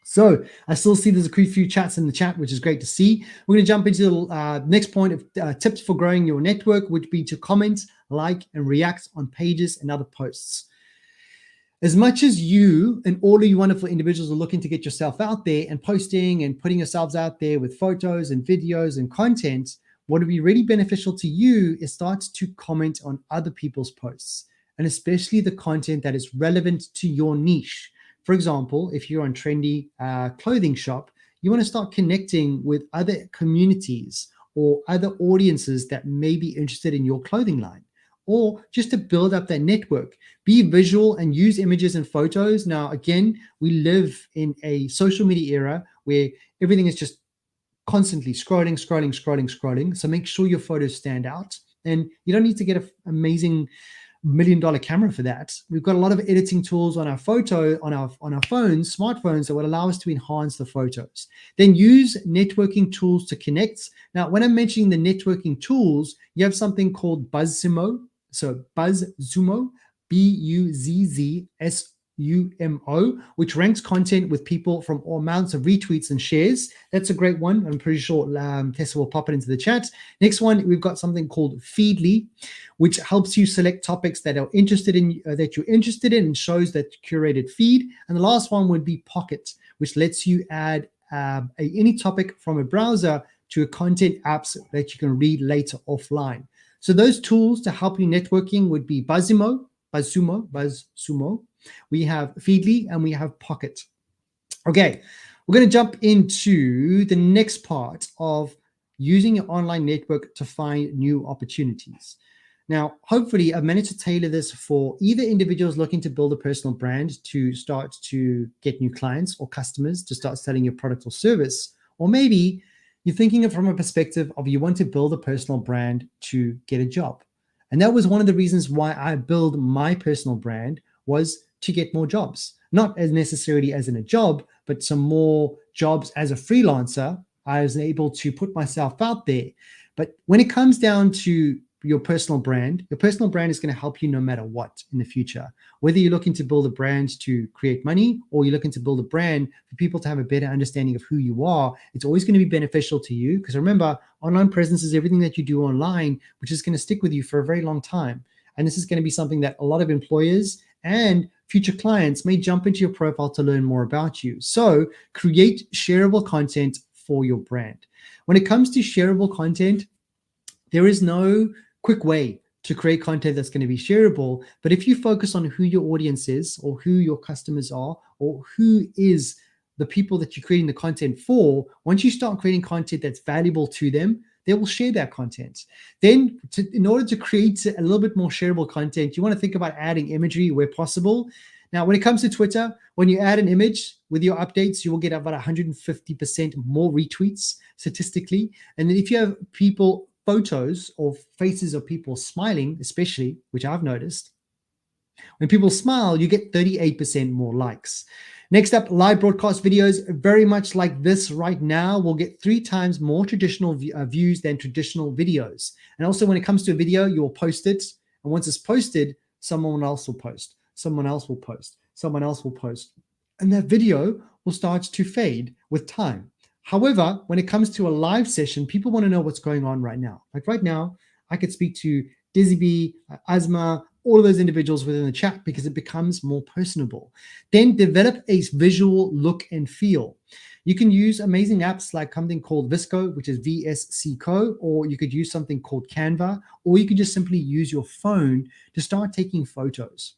So I still see there's a few chats in the chat, which is great to see. We're going to jump into the next point of tips for growing your network, which would be to comment, like, and react on pages and other posts. As much as you and all of you wonderful individuals are looking to get yourself out there and posting and putting yourselves out there with photos and videos and content, what would be really beneficial to you is start to comment on other people's posts, and especially the content that is relevant to your niche. For example, if you're on trendy clothing shop, you want to start connecting with other communities or other audiences that may be interested in your clothing line, or just to build up that network. Be visual and use images and photos. Now, again, we live in a social media era where everything is just constantly scrolling. So make sure your photos stand out. And you don't need to get an amazing $1 million camera for that. We've got a lot of editing tools on our phones, smartphones, that would allow us to enhance the photos. Then use networking tools to connect. Now, when I'm mentioning the networking tools, you have something called BuzzSumo. So BuzzSumo, BuzzSumo, which ranks content with people from all amounts of retweets and shares. That's a great one. I'm pretty sure Tessa will pop it into the chat. Next one, we've got something called Feedly, which helps you select topics that are interested in that you're interested in and shows that curated feed. And the last one would be Pocket, which lets you add any topic from a browser to a content apps that you can read later offline. So those tools to help you networking would be BuzzSumo. We have Feedly and we have Pocket. Okay, We're going to jump into the next part of using your online network to find new opportunities. Now, hopefully, I've managed to tailor this for either individuals looking to build a personal brand to start to get new clients or customers to start selling your product or service, or maybe you're thinking of from a perspective of you want to build a personal brand to get a job. And that was one of the reasons why I built my personal brand, was to get more jobs, not as necessarily as in a job, but some more jobs as a freelancer. I was able to put myself out there. But when it comes down to your personal brand is going to help you no matter what in the future. Whether you're looking to build a brand to create money or you're looking to build a brand for people to have a better understanding of who you are, it's always going to be beneficial to you, because remember, online presence is everything that you do online, which is going to stick with you for a very long time. And this is going to be something that a lot of employers and future clients may jump into your profile to learn more about you. So create shareable content for your brand. When it comes to shareable content, there is no quick way to create content that's going to be shareable. But if you focus on who your audience is, or who your customers are, or who is the people that you're creating the content for, once you start creating content that's valuable to them, they will share that content. Then in order to create a little bit more shareable content, you want to think about adding imagery where possible. Now, when it comes to Twitter, when you add an image with your updates, you will get about 150% more retweets statistically. And then if you have photos or faces of people smiling, especially, which I've noticed, when people smile, you get 38% more likes. Next up, live broadcast videos, very much like this right now, will get 3 times more traditional views than traditional videos. And also when it comes to a video, you'll post it. And once it's posted, someone else will post, someone else will post, someone else will post. And that video will start to fade with time. However, when it comes to a live session, people want to know what's going on right now. Like right now, I could speak to Dizzy B, Asma, all of those individuals within the chat, because it becomes more personable. Then develop a visual look and feel. You can use amazing apps like something called Visco, which is VSCO, or you could use something called Canva, or you could just simply use your phone to start taking photos.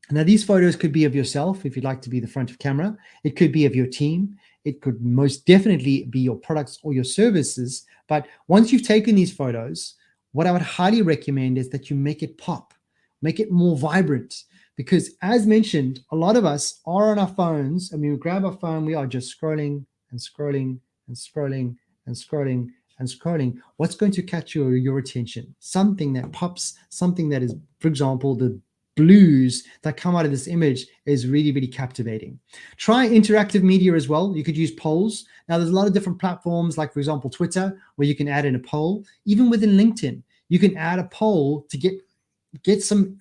Now, these photos could be of yourself if you'd like to be the front of camera. It could be of your team. It could most definitely be your products or your services. But once you've taken these photos, what I would highly recommend is that you make it pop, make it more vibrant. Because as mentioned, a lot of us are on our phones, and when we grab our phone, we are just scrolling and scrolling and scrolling and scrolling and scrolling. What's going to catch your attention? Something that pops, something that is, for example, the blues that come out of this image is really, really captivating. Try interactive media as well. You could use polls. Now, there's a lot of different platforms, like, for example, Twitter, where you can add in a poll. Even within LinkedIn, you can add a poll to get some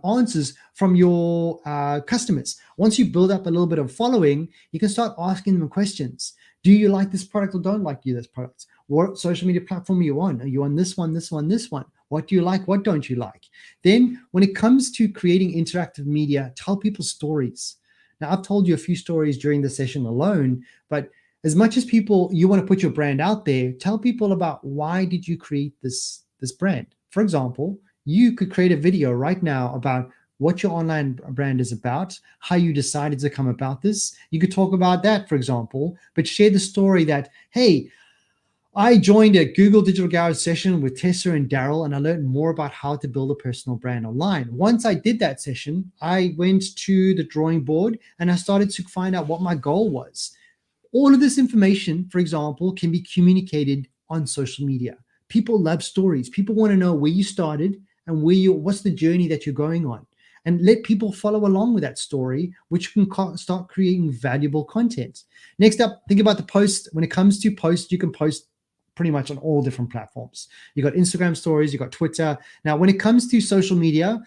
answers from your customers. Once you build up a little bit of following, you can start asking them questions. Do you like this product or don't like this product? What social media platform are you on? Are you on this one, this one, this one? What do you like? What don't you like? Then when it comes to creating interactive media, tell people stories. Now, I've told you a few stories during the session alone, but as much as you want to put your brand out there, tell people about why did you create this brand. For example, you could create a video right now about what your online brand is about, how you decided to come about this. You could talk about that, for example, but share the story that, hey, I joined a Google Digital Garage session with Tessa and Daryl, and I learned more about how to build a personal brand online. Once I did that session, I went to the drawing board and I started to find out what my goal was. All of this information, for example, can be communicated on social media. People love stories. People want to know where you started and what's the journey that you're going on. And let people follow along with that story, which can start creating valuable content. Next up, think about the post. When it comes to posts, you can post pretty much on all different platforms. You got Instagram stories, you got Twitter. Now, when it comes to social media,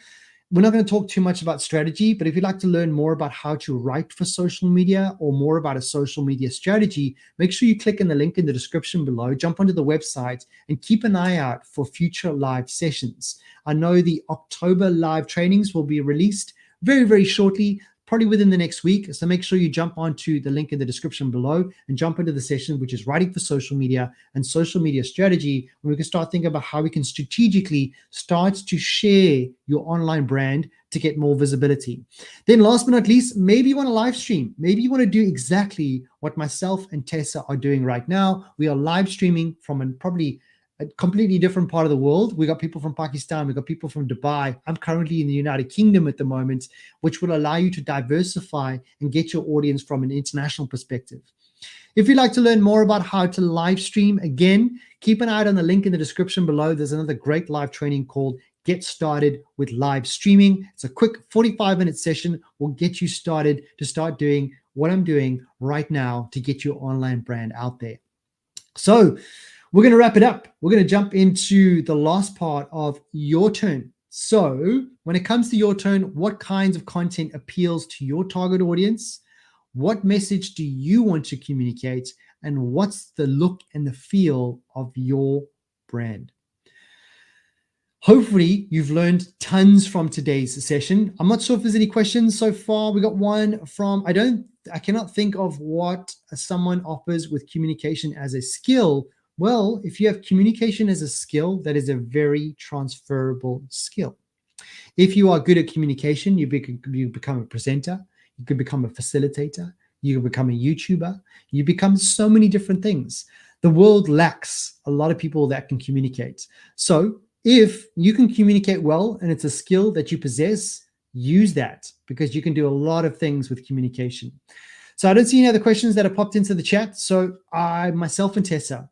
we're not going to talk too much about strategy, but if you'd like to learn more about how to write for social media or more about a social media strategy, make sure you click in the link in the description below, jump onto the website, and keep an eye out for future live sessions. I know the October live trainings will be released very, very shortly, probably within the next week. So make sure you jump onto the link in the description below and jump into the session, which is writing for social media and social media strategy, where we can start thinking about how we can strategically start to share your online brand to get more visibility. Then last but not least, maybe you want to live stream. Maybe you want to do exactly what myself and Tessa are doing right now. We are live streaming from probably a completely different part of the world. We got people from Pakistan, we got people from Dubai. I'm currently in the United Kingdom at the moment, which will allow you to diversify and get your audience from an international perspective. If you'd like to learn more about how to live stream, again, keep an eye out on the link in the description below. There's another great live training called Get Started with Live Streaming. It's a quick 45-minute session. Will get you started to start doing what I'm doing right now to get your online brand out there. So we're going to wrap it up. We're going to jump into the last part of your turn. So when it comes to your turn, what kinds of content appeals to your target audience? What message do you want to communicate? And what's the look and the feel of your brand? Hopefully you've learned tons from today's session. I'm not sure if there's any questions so far. We got one from, I cannot think of what someone offers with communication as a skill. Well, if you have communication as a skill, that is a very transferable skill. If you are good at communication, you become a presenter, you could become a facilitator, you can become a YouTuber, you become so many different things. The world lacks a lot of people that can communicate. So if you can communicate well and it's a skill that you possess, use that, because you can do a lot of things with communication. So I don't see any other questions that have popped into the chat. So myself and Tessa,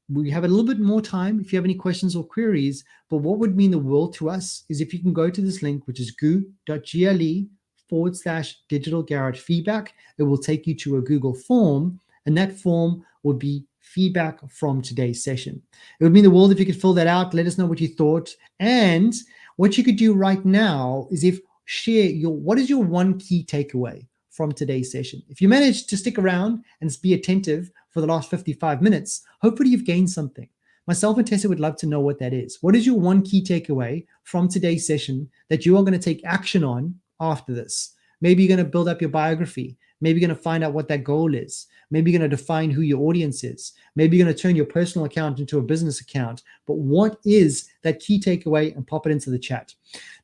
we have a little bit more time if you have any questions or queries, but what would mean the world to us is if you can go to this link, which is goo.gle/digital garage feedback. It will take you to a Google form, and that form would be feedback from today's session. It would mean the world if you could fill that out, let us know what you thought. And what you could do right now is share what is your one key takeaway from today's session. If you managed to stick around and be attentive for the last 55 minutes, hopefully you've gained something. Myself and Tessa would love to know what that is. What is your one key takeaway from today's session that you are going to take action on after this? Maybe you're going to build up your biography. Maybe you're going to find out what that goal is. Maybe you're going to define who your audience is. Maybe you're going to turn your personal account into a business account. But what is that key takeaway? And pop it into the chat.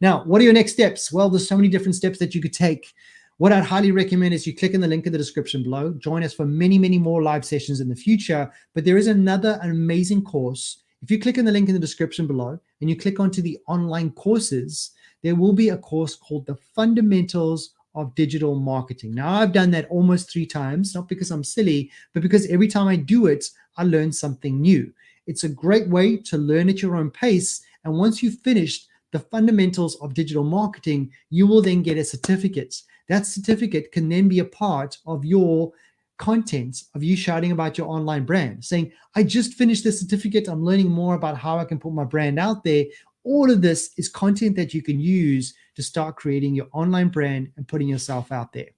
Now, what are your next steps? Well, there's so many different steps that you could take. What I'd highly recommend is you click in the link in the description below. Join us for many, many more live sessions in the future. But there is an amazing course. If you click in the link in the description below and you click onto the online courses, there will be a course called The Fundamentals of Digital Marketing. Now, I've done that almost 3 times, not because I'm silly, but because every time I do it, I learn something new. It's a great way to learn at your own pace. And once you've finished the fundamentals of digital marketing, you will then get a certificate. That certificate can then be a part of your content, of you shouting about your online brand, saying, I just finished the certificate. I'm learning more about how I can put my brand out there. All of this is content that you can use to start creating your online brand and putting yourself out there.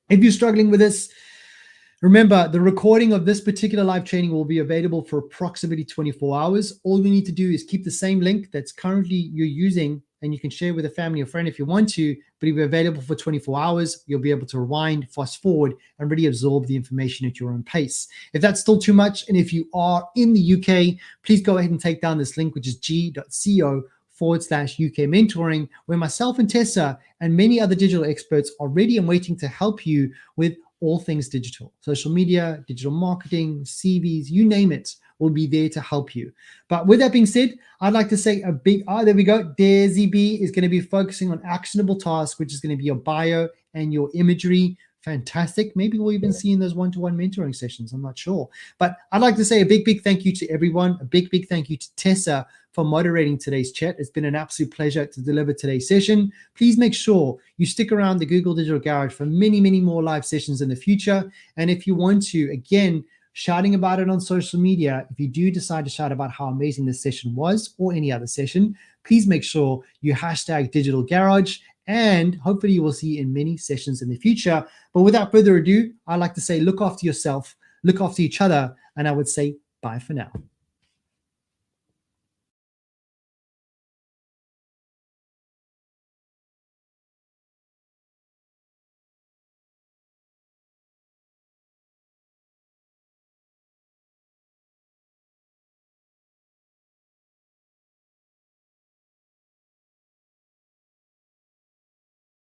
If you're struggling with this, remember, the recording of this particular live training will be available for approximately 24 hours. All you need to do is keep the same link that's currently you're using, and you can share with a family or friend if you want to, but it'll be available for 24 hours. You'll be able to rewind, fast forward, and really absorb the information at your own pace. If that's still too much, and if you are in the UK, please go ahead and take down this link, which is g.co/UK mentoring, where myself and Tessa and many other digital experts are ready and waiting to help you with all things digital, social media, digital marketing, CVs, you name it, will be there to help you. But with that being said, I'd like to say a big, there we go. Daisy B is going to be focusing on actionable tasks, which is going to be your bio and your imagery. Fantastic. Maybe we'll even see in those one-to-one mentoring sessions. I'm not sure. But I'd like to say a big, big thank you to everyone. A big, big thank you to Tessa for moderating today's chat. It's been an absolute pleasure to deliver today's session. Please make sure you stick around the Google Digital Garage for many, many more live sessions in the future. And if you want to, again, shouting about it on social media, if you do decide to shout about how amazing this session was or any other session, please make sure you hashtag Digital Garage, and hopefully you will see you in many sessions in the future. But without further ado, I'd like to say, look after yourself, look after each other, and I would say bye for now.